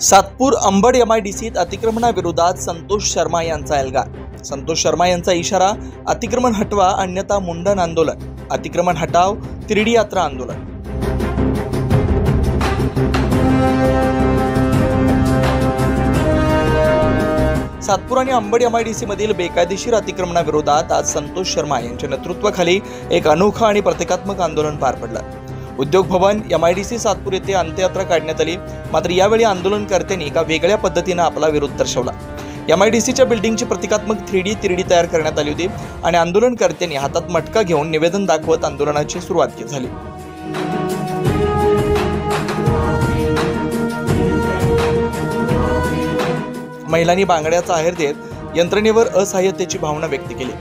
सातपूर अंबड MIDCत अतिक्रमणाविरोधात संतोष शर्मा यांचा एल्गार। संतोष शर्मा यांचा इशारा, अतिक्रमण हटवा अन्यथा मुंडन आंदोलन, अतिक्रमण हटाव तिरडी यात्रा आंदोलन। सातपूर आणि अंबड MIDC मधील बेकायदेशीर अतिक्रमणाविरोधात आज संतोष शर्मा यांच्या नेतृत्वाखाली एक अनोखा आणि प्रतिकात्मक आंदोलन पार पडलं। उद्योग भवन MIDC सातपूर येथे अंत्ययात्रा काढण्यात आली। मात्र यावेळी आंदोलनकर्त्यांनी एका वेगळ्या पद्धतीने आपला विरोध दर्शवला। MIDCच्या बिल्डिंगची प्रतिकात्मक 3D तिरडी तयार करण्यात आली होती आणि आंदोलनकर्त्यांनी हातात मटका घेऊन निवेदन दाखवत आंदोलनाची सुरुवात झाली। महिलांनी बांगड्याचा आहेर देत यंत्रणेवर असहाय्यतेची भावना व्यक्त केली।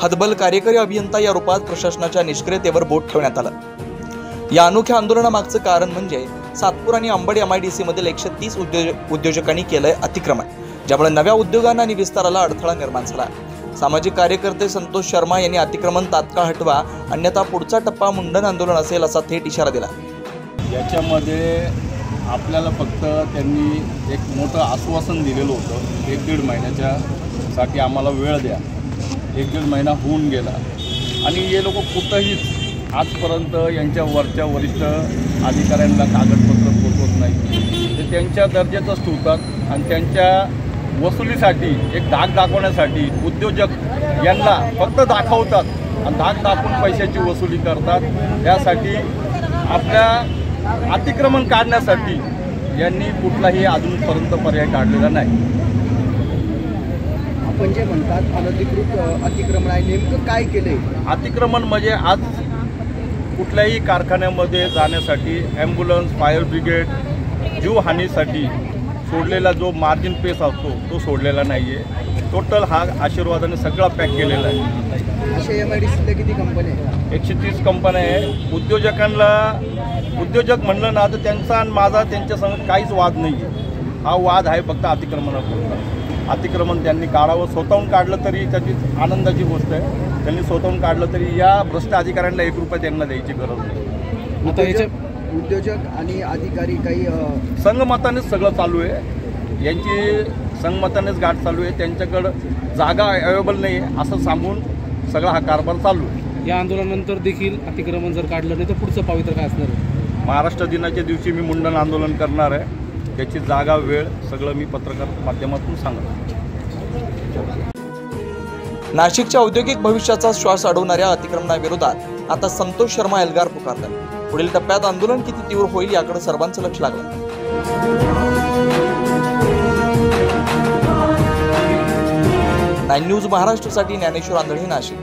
हतबल कार्यकारी अभियंता या रूपात प्रशासनाच्या निष्क्रियतेवर बोट ठेवण्यात आलं। या अनोख्या आंदोलनामागचं कारण म्हणजे सातपूर आणि अंबड MIDC मधील 130 उद्योजकांनी केलंय अतिक्रमण, ज्यामुळे नव्या उद्योगांना आणि विस्ताराला अडथळा निर्माण झाला। सामाजिक कार्यकर्ते संतोष शर्मा यांनी अतिक्रमण तात्काळ हटवा अन्यथा पुढचा टप्पा मुंडन आंदोलन असेल असा थेट इशारा दिला। याच्यामध्ये आपल्याला फक्त त्यांनी एक मोठं आश्वासन दिलेलं होतं, 1-1.5 महिन्याच्यासाठी आम्हाला वेळ द्या। 1-1.5 महिना होऊन गेला आणि हे लोक कुठंही आजपर्यंत यांच्या वरच्या वरिष्ठ अधिकाऱ्यांना कागदपत्र पोचवत नाही। ते त्यांच्या दर्जाचंच ठेवतात आणि त्यांच्या वसुलीसाठी एक धाक दाखवण्यासाठी उद्योजक यांना फक्त दाखवतात आणि धाक दाखवून पैशाची वसुली करतात। त्यासाठी आपल्या अतिक्रमण काढण्यासाठी यांनी कुठलाही अजूनपर्यंत पर्याय काढलेला नाही। आपण जे म्हणतात अनधिकृत अतिक्रमण आहे, नेमकं काय केलंय? अतिक्रमण म्हणजे आज कुठल्याही कारखान्यामध्ये जाण्यासाठी ॲम्ब्युलन्स, फायर ब्रिगेड जीवहानीसाठी सोडलेला जो मार्जिन पेस असतो तो सोडलेला नाही आहे। टोटल हा आशीर्वादाने सगळा पॅक केलेला आहे। अशा MIDCला किती कंपन्या आहेत? 130 कंपन्या आहे। उद्योजक म्हणलं ना तर त्यांचा आणि माझा त्यांच्यासंग काहीच वाद नाही आहे। हा वाद आहे फक्त अतिक्रमणापुरता। अतिक्रमण त्यांनी काढावं, स्वतःहून काढलं तरी त्याची आनंदाची गोष्ट आहे। त्यांनी स्वतःहून काढलं तरी या भ्रष्ट अधिकाऱ्यांना 1 रुपया त्यांना द्यायची गरज नाही। उद्योजक आणि अधिकारी काही संगमतानेच सगळं चालू आहे, यांची संगमतानेच गाठ चालू आहे। त्यांच्याकडं जागा अवेलेबल नाही आहे असं सांगून सगळा हा कारभार चालू आहे। या आंदोलनानंतर देखील अतिक्रमण जर काढलं नाही तर पुढचं पावित्र्य काय असणार आहे? महाराष्ट्र दिनाच्या दिवशी मी मुंडन आंदोलन करणार आहे। त्याची जागा वेळ सगळं मी पत्रकार माध्यमातून सांगतो। नाशिकच्या औद्योगिक भविष्याचा श्वास अडवणाऱ्या अतिक्रमणाविरोधात आता संतोष शर्मा एल्गार पुकारतात। पुढील टप्प्यात आंदोलन किती तीव्र होईल याकडे सर्वांचं लक्ष लागलं। 9 न्यूज महाराष्ट्रासाठी ज्ञानेश्वर आंधळे, नाशिक।